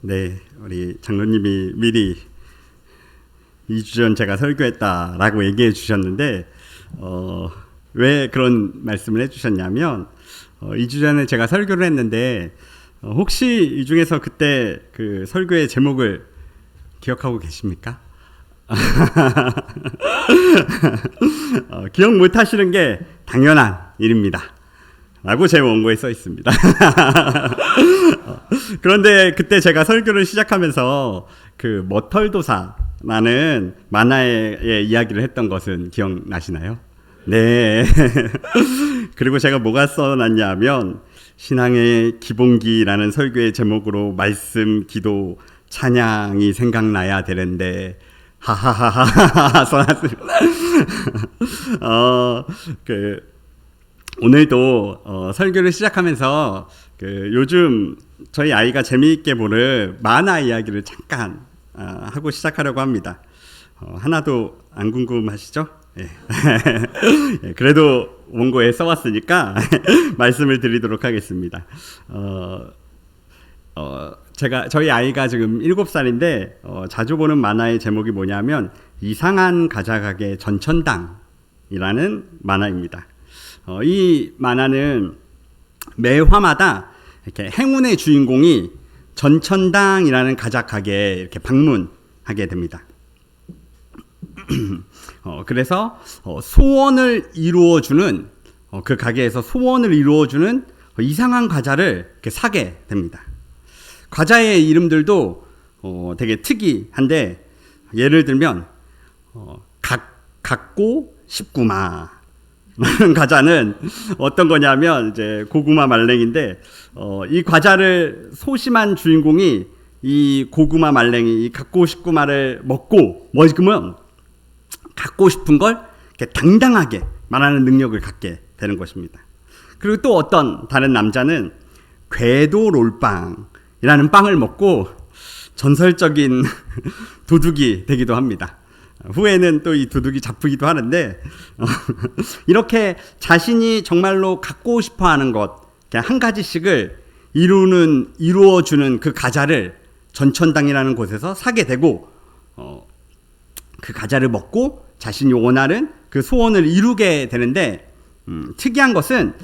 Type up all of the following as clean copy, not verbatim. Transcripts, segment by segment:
네, 우리 장로님이 미리 2주 전 제가 설교했다라고 얘기해 주셨는데 왜 그런 말씀을 해주셨냐면 2주 전에 제가 설교를 했는데 혹시 이 중에서 그때 그 설교의 제목을 기억하고 계십니까? 기억 못 하시는 게 당연한 일입니다 라고 제 원고에 써 있습니다. 그런데 그때 제가 설교를 시작하면서 그 머털도사라는 만화의 이야기를 했던 것은 기억나시나요? 네. 그리고 제가 뭐가 써놨냐면 신앙의 기본기라는 설교의 제목으로 말씀, 기도, 찬양이 생각나야 되는데 하하하하 써놨습니다. 오늘도 설교를 시작하면서 요즘 저희 아이가 재미있게 보는 만화 이야기를 잠깐 하고 시작하려고 합니다. 하나도 안 궁금하시죠? 예. 그래도 원고에 써왔으니까 말씀을 드리도록 하겠습니다. 저희 아이가 지금 7살인데 자주 보는 만화의 제목이 뭐냐면 이상한 가자가게 전천당이라는 만화입니다. 이 만화는 매 화마다 이렇게 행운의 주인공이 전천당이라는 가작가게에 이렇게 방문하게 됩니다. 그래서 소원을 이루어주는 그 가게에서 소원을 이루어주는 이상한 과자를 이렇게 사게 됩니다. 과자의 이름들도 되게 특이한데 예를 들면 갖고 싶구마 라는 과자는 어떤 거냐면 이제 고구마 말랭인데 이 과자를 소심한 주인공이 이 고구마 말랭이 이 갖고 싶구마를 먹으면 갖고 싶은 걸 이렇게 당당하게 말하는 능력을 갖게 되는 것입니다. 그리고 또 어떤 다른 남자는 궤도 롤빵이라는 빵을 먹고 전설적인 도둑이 되기도 합니다. 후에는 또 이 도둑이 잡히기도 하는데 이렇게 자신이 정말로 갖고 싶어하는 것 한 가지씩을 이루어주는 그 과자를 전천당이라는 곳에서 사게 되고 그 과자를 먹고 자신이 원하는 그 소원을 이루게 되는데 특이한 것은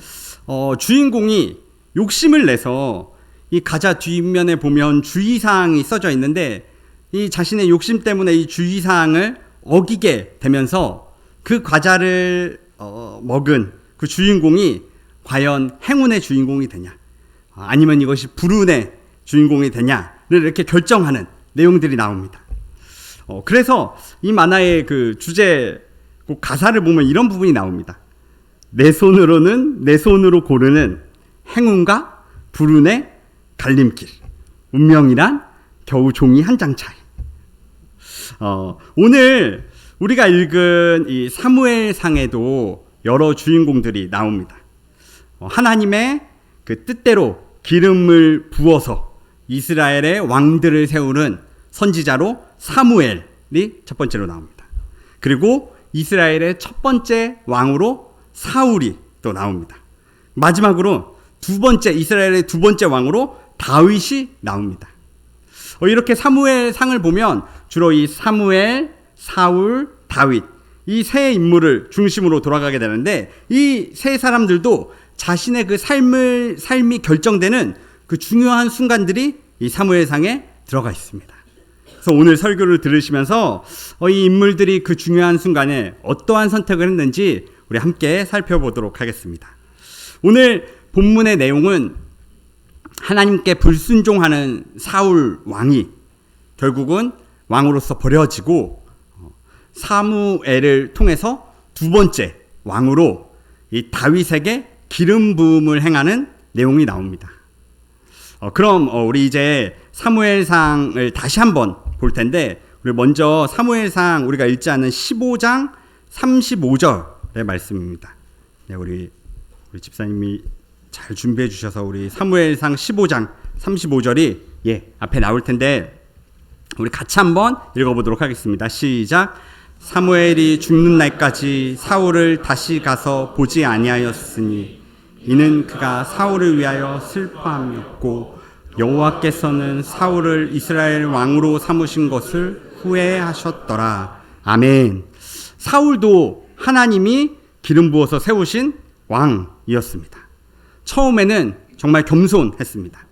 주인공이 욕심을 내서 이 과자 뒷면에 보면 주의사항이 써져 있는데 이 자신의 욕심 때문에 이 주의사항을 어기게 되면서 그 과자를 먹은 그 주인공이 과연 행운의 주인공이 되냐 아니면 이것이 불운의 주인공이 되냐를 이렇게 결정하는 내용들이 나옵니다. 그래서 이 만화의 그 주제 가사를 보면 이런 부분이 나옵니다. 내 손으로 고르는 행운과 불운의 갈림길 운명이란 겨우 종이 한 장 차이. 오늘 우리가 읽은 이 사무엘상에도 여러 주인공들이 나옵니다. 하나님의 그 뜻대로 기름을 부어서 이스라엘의 왕들을 세우는 선지자로 사무엘이 첫 번째로 나옵니다. 그리고 이스라엘의 첫 번째 왕으로 사울이 또 나옵니다. 마지막으로 이스라엘의 두 번째 왕으로 다윗이 나옵니다. 이렇게 사무엘상을 보면 주로 이 사무엘, 사울, 다윗 이 세 인물을 중심으로 돌아가게 되는데 이 세 사람들도 자신의 그 삶이 결정되는 그 중요한 순간들이 이 사무엘상에 들어가 있습니다. 그래서 오늘 설교를 들으시면서 이 인물들이 그 중요한 순간에 어떠한 선택을 했는지 우리 함께 살펴보도록 하겠습니다. 오늘 본문의 내용은 하나님께 불순종하는 사울 왕이 결국은 왕으로서 버려지고 사무엘을 통해서 두 번째 왕으로 이 다윗에게 기름 부음을 행하는 내용이 나옵니다. 그럼 우리 이제 사무엘상을 다시 한번 볼 텐데 우리 먼저 사무엘상 우리가 읽지 않은 15장 35절의 말씀입니다. 네, 우리 집사님이 잘 준비해 주셔서 우리 사무엘상 15장 35절이 앞에 나올 텐데 우리 같이 한번 읽어보도록 하겠습니다. 시작. 사무엘이 죽는 날까지 사울을 다시 가서 보지 아니하였으니 이는 그가 사울을 위하여 슬퍼함이었고 여호와께서는 사울을 이스라엘 왕으로 삼으신 것을 후회하셨더라. 아멘. 사울도 하나님이 기름 부어서 세우신 왕이었습니다. 처음에는 정말 겸손했습니다.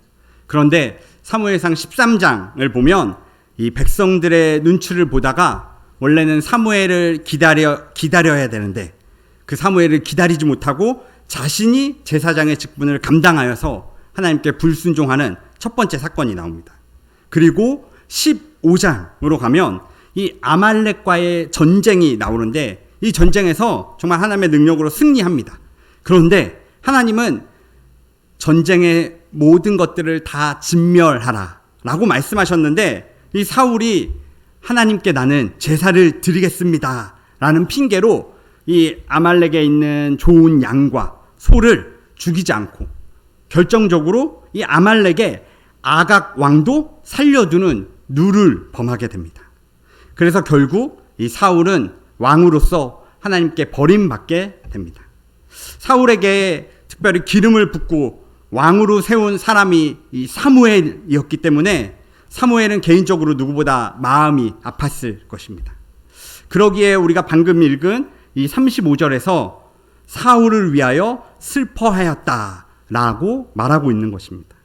그런데 사무엘상 13장을 보면 이 백성들의 눈치를 보다가 원래는 사무엘을 기다려야 되는데 그 사무엘을 기다리지 못하고 자신이 제사장의 직분을 감당하여서 하나님께 불순종하는 첫 번째 사건이 나옵니다. 그리고 15장으로 가면 이 아말렉과의 전쟁이 나오는데 이 전쟁에서 정말 하나님의 능력으로 승리합니다. 그런데 하나님은 전쟁의 모든 것들을 다 진멸하라 라고 말씀하셨는데 이 사울이 하나님께 나는 제사를 드리겠습니다 라는 핑계로 이 아말렉에 있는 좋은 양과 소를 죽이지 않고 결정적으로 이 아말렉의 아각 왕도 살려두는 누를 범하게 됩니다. 그래서 결국 이 사울은 왕으로서 하나님께 버림받게 됩니다. 사울에게 특별히 기름을 붓고 왕으로 세운 사람이 이 사무엘이었기 때문에 사무엘은 개인적으로 누구보다 마음이 아팠을 것입니다. 그러기에 우리가 방금 읽은 이 35절에서 사울을 위하여 슬퍼하였다라고 말하고 있는 것입니다.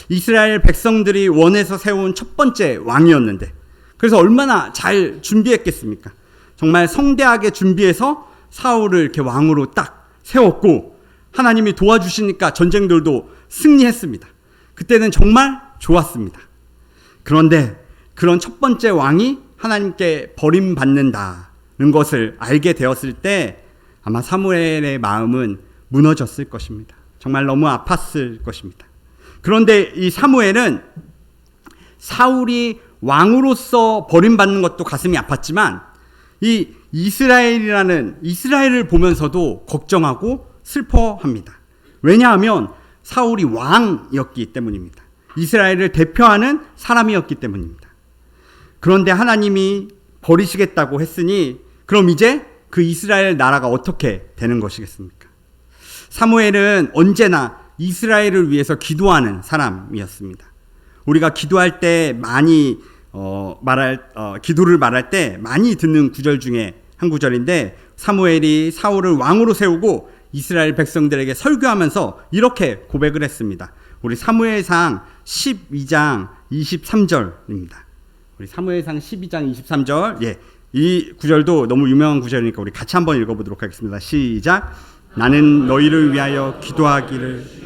이스라엘 백성들이 원해서 세운 첫 번째 왕이었는데 그래서 얼마나 잘 준비했겠습니까? 정말 성대하게 준비해서 사울을 이렇게 왕으로 딱 세웠고 하나님이 도와주시니까 전쟁들도 승리했습니다. 그때는 정말 좋았습니다. 그런데 그런 첫 번째 왕이 하나님께 버림받는다는 것을 알게 되었을 때 아마 사무엘의 마음은 무너졌을 것입니다. 정말 너무 아팠을 것입니다. 그런데 이 사무엘은 사울이 왕으로서 버림받는 것도 가슴이 아팠지만 이 이스라엘을 보면서도 걱정하고 슬퍼합니다. 왜냐하면 사울이 왕이었기 때문입니다. 이스라엘을 대표하는 사람이었기 때문입니다. 그런데 하나님이 버리시겠다고 했으니 그럼 이제 그 이스라엘 나라가 어떻게 되는 것이겠습니까? 사무엘은 언제나 이스라엘을 위해서 기도하는 사람이었습니다. 우리가 기도할 때 많이 기도를 말할 때 많이 듣는 구절 중에 한 구절인데 사무엘이 사울을 왕으로 세우고 이스라엘 백성들에게 설교하면서 이렇게 고백을 했습니다. 우리 사무엘상 12장 23절입니다. 우리 사무엘상 12장 23절. 예. 이 구절도 너무 유명한 구절이니까 우리 같이 한번 읽어보도록 하겠습니다. 시작. 나는 너희를 위하여 기도하기를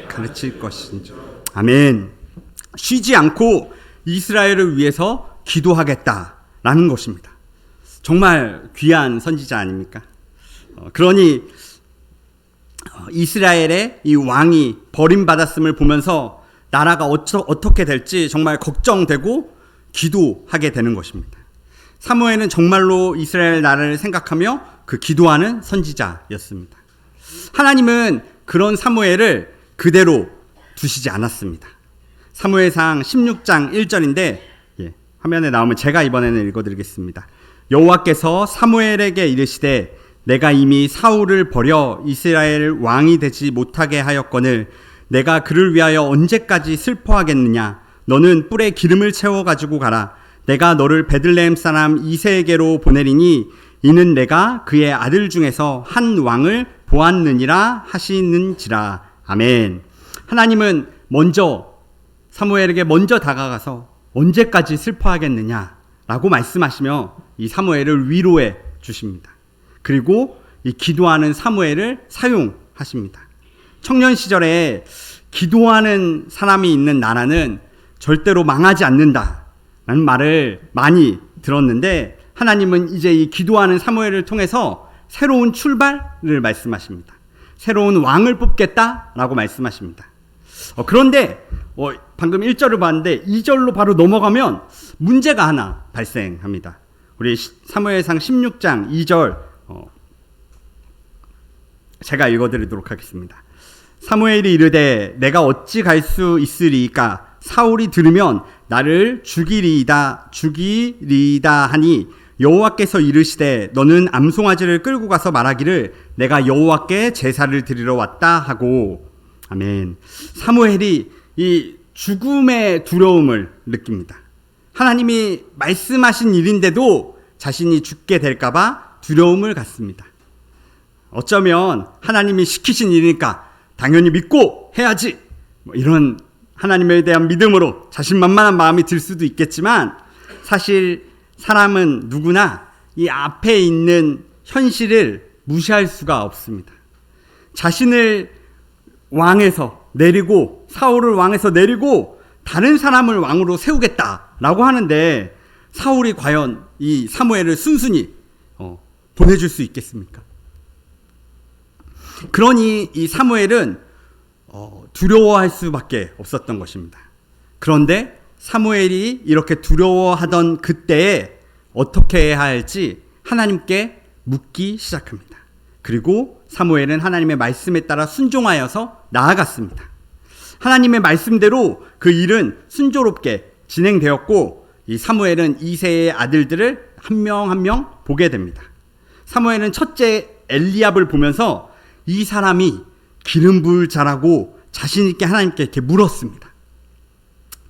가르칠 것인지. 아멘. 쉬지 않고 이스라엘을 위해서 기도하겠다라는 것입니다. 정말 귀한 선지자 아닙니까? 그러니 이스라엘의 이 왕이 버림받았음을 보면서 나라가 어떻게 될지 정말 걱정되고 기도하게 되는 것입니다. 사무엘은 정말로 이스라엘 나라를 생각하며 그 기도하는 선지자였습니다. 하나님은 그런 사무엘을 그대로 두시지 않았습니다. 사무엘상 16장 1절인데 화면에 나오면 제가 이번에는 읽어드리겠습니다. 여호와께서 사무엘에게 이르시되 내가 이미 사울을 버려 이스라엘 왕이 되지 못하게 하였거늘 내가 그를 위하여 언제까지 슬퍼하겠느냐. 너는 뿔에 기름을 채워 가지고 가라. 내가 너를 베들레헴 사람 이새에게로 보내리니 이는 내가 그의 아들 중에서 한 왕을 보았느니라 하시는지라. 아멘. 하나님은 먼저 사무엘에게 먼저 다가가서 언제까지 슬퍼하겠느냐라고 말씀하시며 이 사무엘을 위로해 주십니다. 그리고 이 기도하는 사무엘을 사용하십니다. 청년 시절에 기도하는 사람이 있는 나라는 절대로 망하지 않는다라는 말을 많이 들었는데 하나님은 이제 이 기도하는 사무엘을 통해서 새로운 출발을 말씀하십니다. 새로운 왕을 뽑겠다라고 말씀하십니다. 그런데 방금 1절을 봤는데 2절로 바로 넘어가면 문제가 하나 발생합니다. 우리 사무엘상 16장 2절 제가 읽어드리도록 하겠습니다. 사무엘이 이르되 내가 어찌 갈 수 있으리이까 사울이 들으면 나를 죽이리이다 하니 여호와께서 이르시되 너는 암송아지를 끌고 가서 말하기를 내가 여호와께 제사를 드리러 왔다 하고. 아멘. 사무엘이 이 죽음의 두려움을 느낍니다. 하나님이 말씀하신 일인데도 자신이 죽게 될까봐 두려움을 갖습니다. 어쩌면 하나님이 시키신 일이니까 당연히 믿고 해야지, 이런 하나님에 대한 믿음으로 자신만만한 마음이 들 수도 있겠지만, 사실 사람은 누구나 이 앞에 있는 현실을 무시할 수가 없습니다. 자신을 왕에서 내리고, 사울을 왕에서 내리고 다른 사람을 왕으로 세우겠다라고 하는데, 사울이 과연 이 사무엘을 순순히 보내줄 수 있겠습니까? 그러니 이 사무엘은 두려워할 수밖에 없었던 것입니다. 그런데 사무엘이 이렇게 두려워하던 그때에 어떻게 해야 할지 하나님께 묻기 시작합니다. 그리고 사무엘은 하나님의 말씀에 따라 순종하여서 나아갔습니다. 하나님의 말씀대로 그 일은 순조롭게 진행되었고, 이 사무엘은 이새의 아들들을 한 명 한 명 보게 됩니다. 사무엘은 첫째 엘리압을 보면서 이 사람이 기름 부을 자라고 자신 있게 하나님께 이렇게 물었습니다.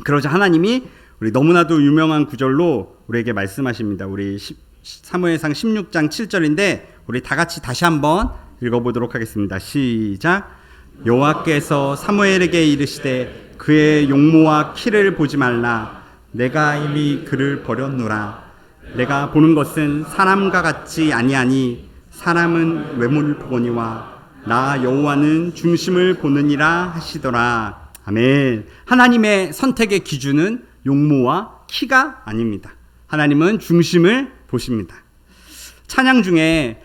그러자 하나님이 우리 너무나도 유명한 구절로 우리에게 말씀하십니다. 우리 사무엘상 16장 7절인데 우리 다 같이 다시 한번 읽어보도록 하겠습니다. 시작. 여호와께서 사무엘에게 이르시되 그의 용모와 키를 보지 말라. 내가 이미 그를 버렸노라. 내가 보는 것은 사람과 같지 아니하니 사람은 외모를 보거니와 나 여호와는 중심을 보느니라 하시더라. 아멘. 하나님의 선택의 기준은 용모와 키가 아닙니다. 하나님은 중심을 보십니다. 찬양 중에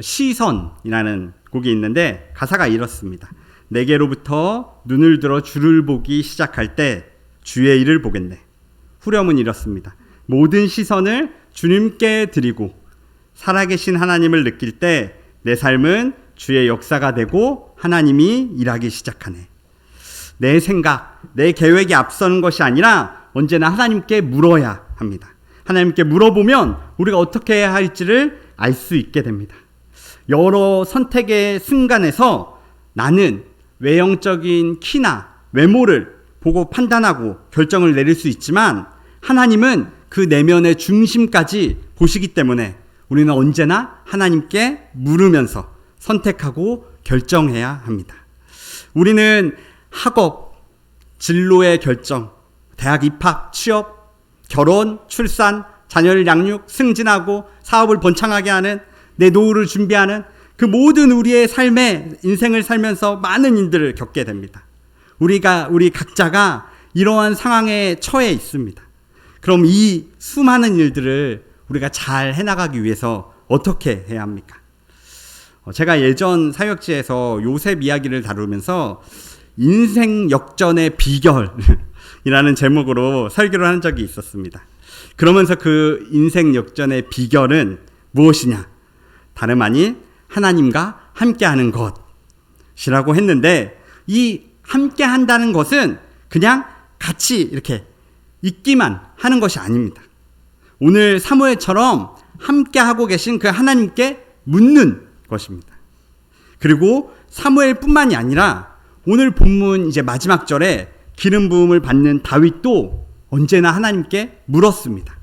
시선이라는 곡이 있는데 가사가 이렇습니다. 내게로부터 눈을 들어 주를 보기 시작할 때 주의 일을 보겠네. 후렴은 이렇습니다. 모든 시선을 주님께 드리고 살아계신 하나님을 느낄 때 내 삶은 주의 역사가 되고 하나님이 일하기 시작하네. 내 생각, 내 계획이 앞서는 것이 아니라 언제나 하나님께 물어야 합니다. 하나님께 물어보면 우리가 어떻게 해야 할지를 알 수 있게 됩니다. 여러 선택의 순간에서 나는 외형적인 키나 외모를 보고 판단하고 결정을 내릴 수 있지만, 하나님은 그 내면의 중심까지 보시기 때문에 우리는 언제나 하나님께 물으면서 선택하고 결정해야 합니다. 우리는 학업, 진로의 결정, 대학 입학, 취업, 결혼, 출산, 자녀를 양육, 승진하고 사업을 번창하게 하는, 내 노후를 준비하는 그 모든 우리의 삶의 인생을 살면서 많은 일들을 겪게 됩니다. 우리 각자가 이러한 상황에 처해 있습니다. 그럼 이 수많은 일들을 우리가 잘 해나가기 위해서 어떻게 해야 합니까? 제가 예전 사역지에서 요셉 이야기를 다루면서 인생 역전의 비결이라는 제목으로 설교를 한 적이 있었습니다. 그러면서 그 인생 역전의 비결은 무엇이냐? 다름 아닌 하나님과 함께하는 것이라고 했는데, 이 함께한다는 것은 그냥 같이 이렇게 있기만 하는 것이 아닙니다. 오늘 사무엘처럼 함께하고 계신 그 하나님께 묻는 것입니다. 그리고 사무엘뿐만이 아니라 오늘 본문 이제 마지막 절에 기름 부음을 받는 다윗도 언제나 하나님께 물었습니다.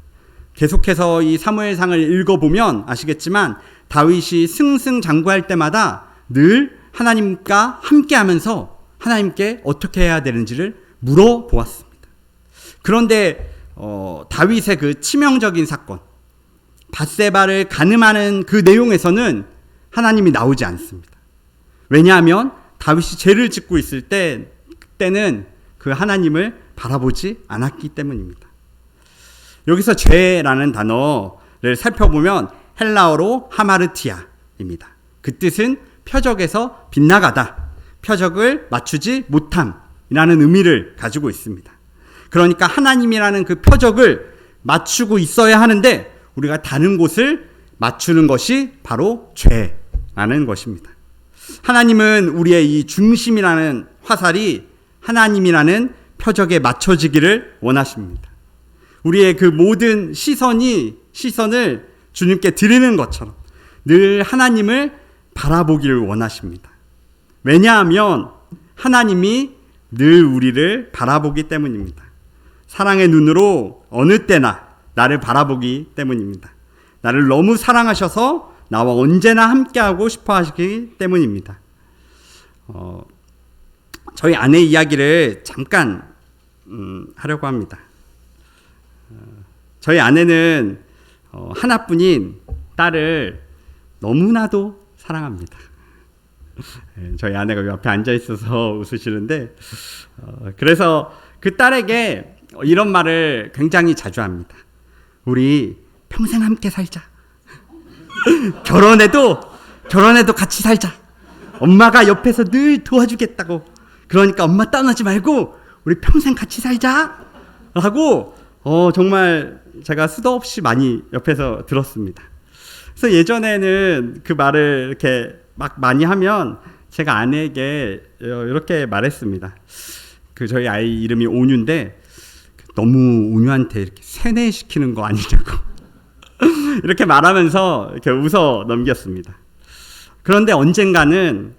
계속해서 이 사무엘상을 읽어보면 아시겠지만 다윗이 승승장구할 때마다 늘 하나님과 함께하면서 하나님께 어떻게 해야 되는지를 물어보았습니다. 그런데 다윗의 그 치명적인 사건, 밧세바를 간음하는 그 내용에서는 하나님이 나오지 않습니다. 왜냐하면 다윗이 죄를 짓고 있을 때, 그때는 그 하나님을 바라보지 않았기 때문입니다. 여기서 죄라는 단어를 살펴보면 헬라어로 하마르티아입니다. 그 뜻은 표적에서 빗나가다, 표적을 맞추지 못함이라는 의미를 가지고 있습니다. 그러니까 하나님이라는 그 표적을 맞추고 있어야 하는데 우리가 다른 곳을 맞추는 것이 바로 죄라는 것입니다. 하나님은 우리의 이 중심이라는 화살이 하나님이라는 표적에 맞춰지기를 원하십니다. 우리의 그 모든 시선을 주님께 드리는 것처럼 늘 하나님을 바라보기를 원하십니다. 왜냐하면 하나님이 늘 우리를 바라보기 때문입니다. 사랑의 눈으로 어느 때나 나를 바라보기 때문입니다. 나를 너무 사랑하셔서 나와 언제나 함께하고 싶어 하시기 때문입니다. 저희 아내 이야기를 잠깐 하려고 합니다. 저희 아내는 하나뿐인 딸을 너무나도 사랑합니다. 저희 아내가 옆에 앉아 있어서 웃으시는데 그래서 그 딸에게 이런 말을 굉장히 자주 합니다. 우리 평생 함께 살자. 결혼해도 같이 살자. 엄마가 옆에서 늘 도와주겠다고. 그러니까 엄마 떠나지 말고 우리 평생 같이 살자. 라고 정말 제가 수도 없이 많이 옆에서 들었습니다. 그래서 예전에는 그 말을 이렇게 막 많이 하면 제가 아내에게 이렇게 말했습니다. 저희 아이 이름이 온유인데 너무 온유한테 이렇게 세뇌시키는 거 아니냐고 이렇게 말하면서 이렇게 웃어 넘겼습니다. 그런데 언젠가는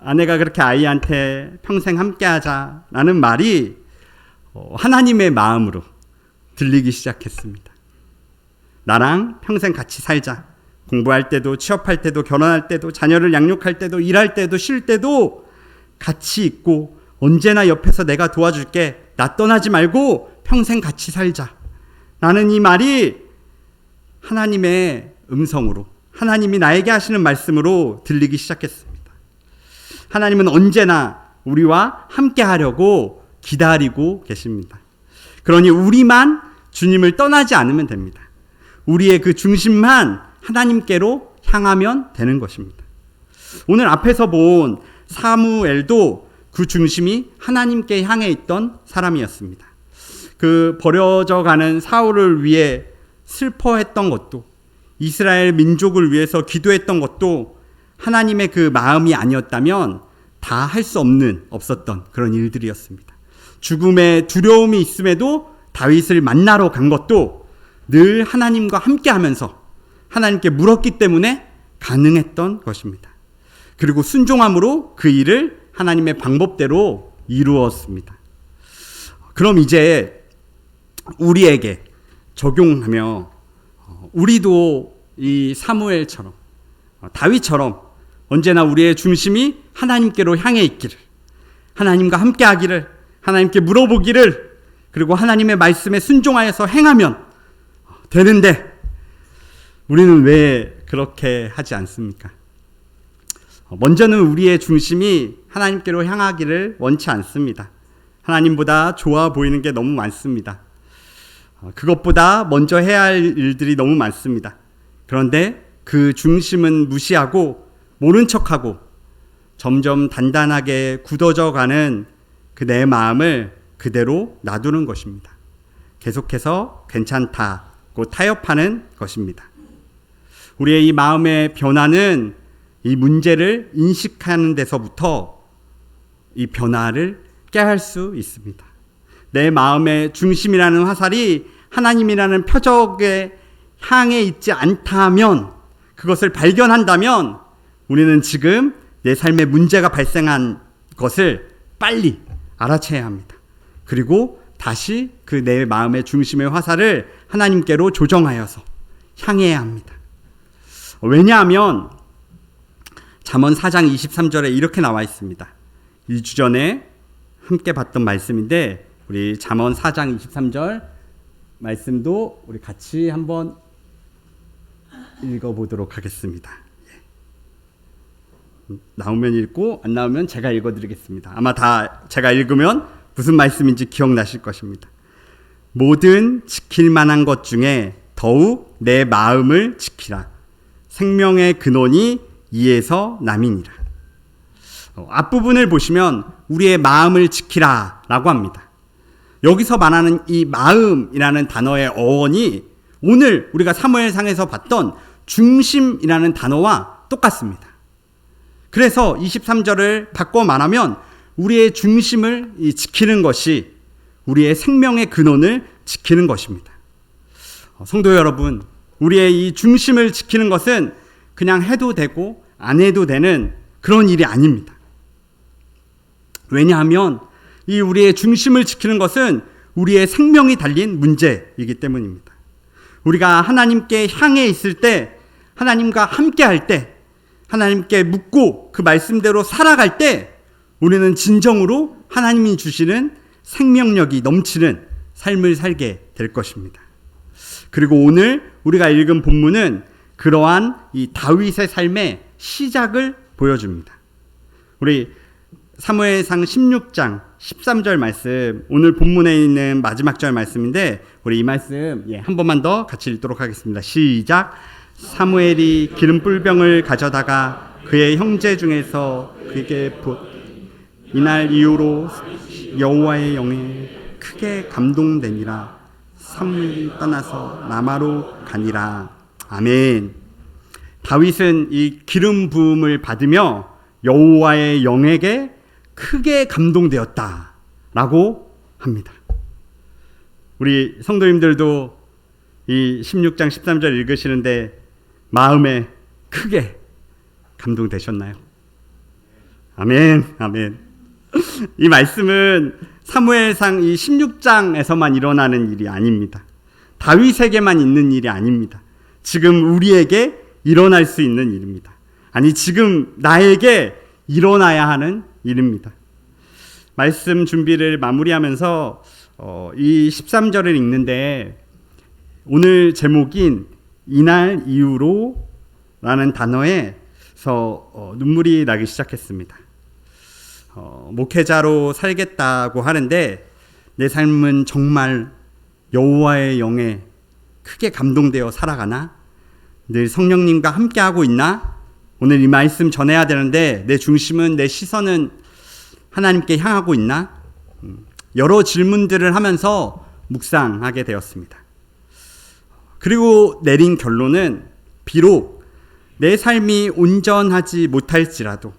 아내가 그렇게 아이한테 평생 함께하자라는 말이 하나님의 마음으로 들리기 시작했습니다. 나랑 평생 같이 살자. 공부할 때도 취업할 때도 결혼할 때도 자녀를 양육할 때도 일할 때도 쉴 때도 같이 있고 언제나 옆에서 내가 도와줄게. 나 떠나지 말고 평생 같이 살자. 라는 이 말이 하나님의 음성으로 하나님이 나에게 하시는 말씀으로 들리기 시작했습니다. 하나님은 언제나 우리와 함께 하려고 기다리고 계십니다. 그러니 우리만 주님을 떠나지 않으면 됩니다. 우리의 그 중심만 하나님께로 향하면 되는 것입니다. 오늘 앞에서 본 사무엘도 그 중심이 하나님께 향해 있던 사람이었습니다. 그 버려져가는 사울을 위해 슬퍼했던 것도 이스라엘 민족을 위해서 기도했던 것도 하나님의 그 마음이 아니었다면 다 할 수 없었던 그런 일들이었습니다. 죽음의 두려움이 있음에도 다윗을 만나러 간 것도 늘 하나님과 함께 하면서 하나님께 물었기 때문에 가능했던 것입니다. 그리고 순종함으로 그 일을 하나님의 방법대로 이루었습니다. 그럼 이제 우리에게 적용하며 우리도 이 사무엘처럼 다윗처럼 언제나 우리의 중심이 하나님께로 향해 있기를, 하나님과 함께 하기를, 하나님께 물어보기를, 그리고 하나님의 말씀에 순종하여서 행하면 되는데 우리는 왜 그렇게 하지 않습니까? 먼저는 우리의 중심이 하나님께로 향하기를 원치 않습니다. 하나님보다 좋아 보이는 게 너무 많습니다. 그것보다 먼저 해야 할 일들이 너무 많습니다. 그런데 그 중심은 무시하고 모른 척하고 점점 단단하게 굳어져 가는 그 내 마음을 그대로 놔두는 것입니다. 계속해서 괜찮다고 타협하는 것입니다. 우리의 이 마음의 변화는 이 문제를 인식하는 데서부터 이 변화를 깨할 수 있습니다. 내 마음의 중심이라는 화살이 하나님이라는 표적에 향해 있지 않다면, 그것을 발견한다면 우리는 지금 내 삶에 문제가 발생한 것을 빨리 알아채야 합니다. 그리고 다시 그 내 마음의 중심의 화살을 하나님께로 조정하여서 향해야 합니다. 왜냐하면 잠언 4장 23절에 이렇게 나와 있습니다. 2주 전에 함께 봤던 말씀인데 우리 잠언 4장 23절 말씀도 우리 같이 한번 읽어보도록 하겠습니다. 나오면 읽고 안 나오면 제가 읽어드리겠습니다. 아마 다 제가 읽으면 무슨 말씀인지 기억나실 것입니다. 모든 지킬 만한 것 중에 더욱 내 마음을 지키라. 생명의 근원이 이에서 남이니라. 앞부분을 보시면 우리의 마음을 지키라 라고 합니다. 여기서 말하는 이 마음이라는 단어의 어원이 오늘 우리가 사무엘상에서 봤던 중심이라는 단어와 똑같습니다. 그래서 23절을 바꿔 말하면 우리의 중심을 지키는 것이 우리의 생명의 근원을 지키는 것입니다. 성도 여러분, 우리의 이 중심을 지키는 것은 그냥 해도 되고 안 해도 되는 그런 일이 아닙니다. 왜냐하면 이 우리의 중심을 지키는 것은 우리의 생명이 달린 문제이기 때문입니다. 우리가 하나님께 향해 있을 때, 하나님과 함께 할 때, 하나님께 묻고 그 말씀대로 살아갈 때 우리는 진정으로 하나님이 주시는 생명력이 넘치는 삶을 살게 될 것입니다. 그리고 오늘 우리가 읽은 본문은 그러한 이 다윗의 삶의 시작을 보여줍니다. 우리 사무엘상 16장 13절 말씀, 오늘 본문에 있는 마지막 절 말씀인데 우리 이 말씀 한 번만 더 같이 읽도록 하겠습니다. 시작. 사무엘이 기름 뿔병을 가져다가 그의 형제 중에서 그에게 이날 이후로 여호와의 영에 크게 감동되니라. 사무엘이 떠나서 라마로 가니라. 아멘. 다윗은 이 기름 부음을 받으며 여호와의 영에게 크게 감동되었다라고 합니다. 우리 성도님들도 이 16장 13절 읽으시는데 마음에 크게 감동되셨나요? 아멘, 아멘. 이 말씀은 사무엘상 이 16장에서만 일어나는 일이 아닙니다. 다윗에게만 있는 일이 아닙니다. 지금 우리에게 일어날 수 있는 일입니다. 아니, 지금 나에게 일어나야 하는 일입니다. 말씀 준비를 마무리하면서 이 13절을 읽는데 오늘 제목인 이날 이후로 라는 단어에서 눈물이 나기 시작했습니다. 목회자로 살겠다고 하는데 내 삶은 정말 여호와의 영에 크게 감동되어 살아가나? 늘 성령님과 함께하고 있나? 오늘 이 말씀 전해야 되는데 내 중심은, 내 시선은 하나님께 향하고 있나? 여러 질문들을 하면서 묵상하게 되었습니다. 그리고 내린 결론은 비록 내 삶이 온전하지 못할지라도,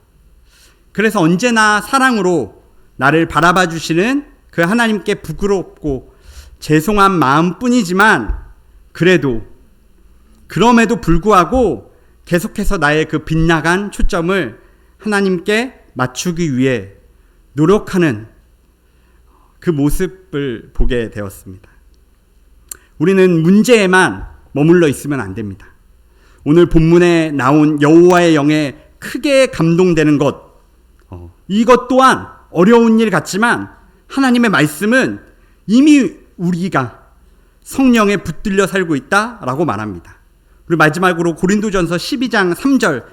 그래서 언제나 사랑으로 나를 바라봐 주시는 그 하나님께 부끄럽고 죄송한 마음뿐이지만 그럼에도 불구하고 계속해서 나의 그 빗나간 초점을 하나님께 맞추기 위해 노력하는 그 모습을 보게 되었습니다. 우리는 문제에만 머물러 있으면 안 됩니다. 오늘 본문에 나온 여호와의 영에 크게 감동되는 것, 이것 또한 어려운 일 같지만 하나님의 말씀은 이미 우리가 성령에 붙들려 살고 있다라고 말합니다. 우리 마지막으로 고린도전서 12장 3절,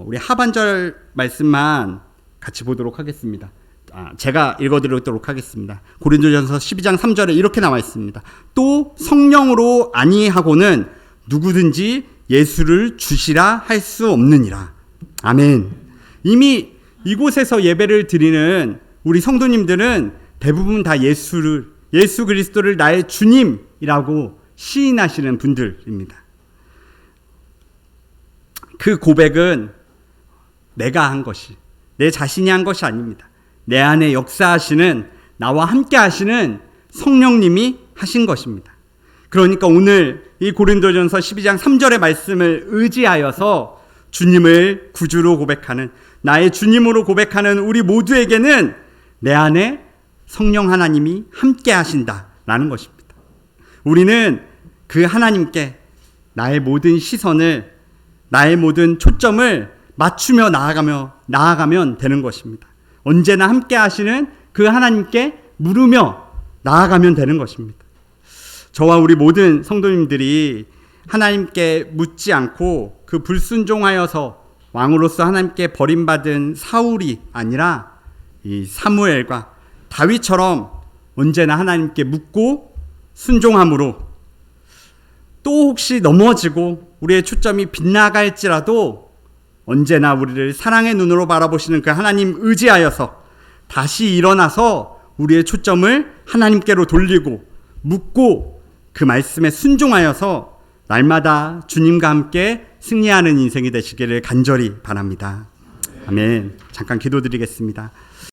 우리 하반절 말씀만 같이 보도록 하겠습니다. 제가 읽어드리도록 하겠습니다. 고린도전서 12장 3절에 이렇게 나와 있습니다. 또 성령으로 아니하고는 누구든지 예수를 주시라 할 수 없느니라. 아멘. 이미 이곳에서 예배를 드리는 우리 성도님들은 대부분 다 예수 그리스도를 나의 주님이라고 시인하시는 분들입니다. 그 고백은 내가 한 것이, 내 자신이 한 것이 아닙니다. 내 안에 역사하시는, 나와 함께 하시는 성령님이 하신 것입니다. 그러니까 오늘 이 고린도전서 12장 3절의 말씀을 의지하여서 주님을 구주로 고백하는, 나의 주님으로 고백하는 우리 모두에게는 내 안에 성령 하나님이 함께 하신다라는 것입니다. 우리는 그 하나님께 나의 모든 시선을, 나의 모든 초점을 맞추며 나아가면 되는 것입니다. 언제나 함께 하시는 그 하나님께 물으며 나아가면 되는 것입니다. 저와 우리 모든 성도님들이 하나님께 묻지 않고 그 불순종하여서 왕으로서 하나님께 버림받은 사울이 아니라 이 사무엘과 다윗처럼 언제나 하나님께 묻고 순종함으로, 또 혹시 넘어지고 우리의 초점이 빗나갈지라도 언제나 우리를 사랑의 눈으로 바라보시는 그 하나님 의지하여서 다시 일어나서 우리의 초점을 하나님께로 돌리고 묻고 그 말씀에 순종하여서 날마다 주님과 함께 승리하는 인생이 되시기를 간절히 바랍니다. 아멘. 잠깐 기도드리겠습니다.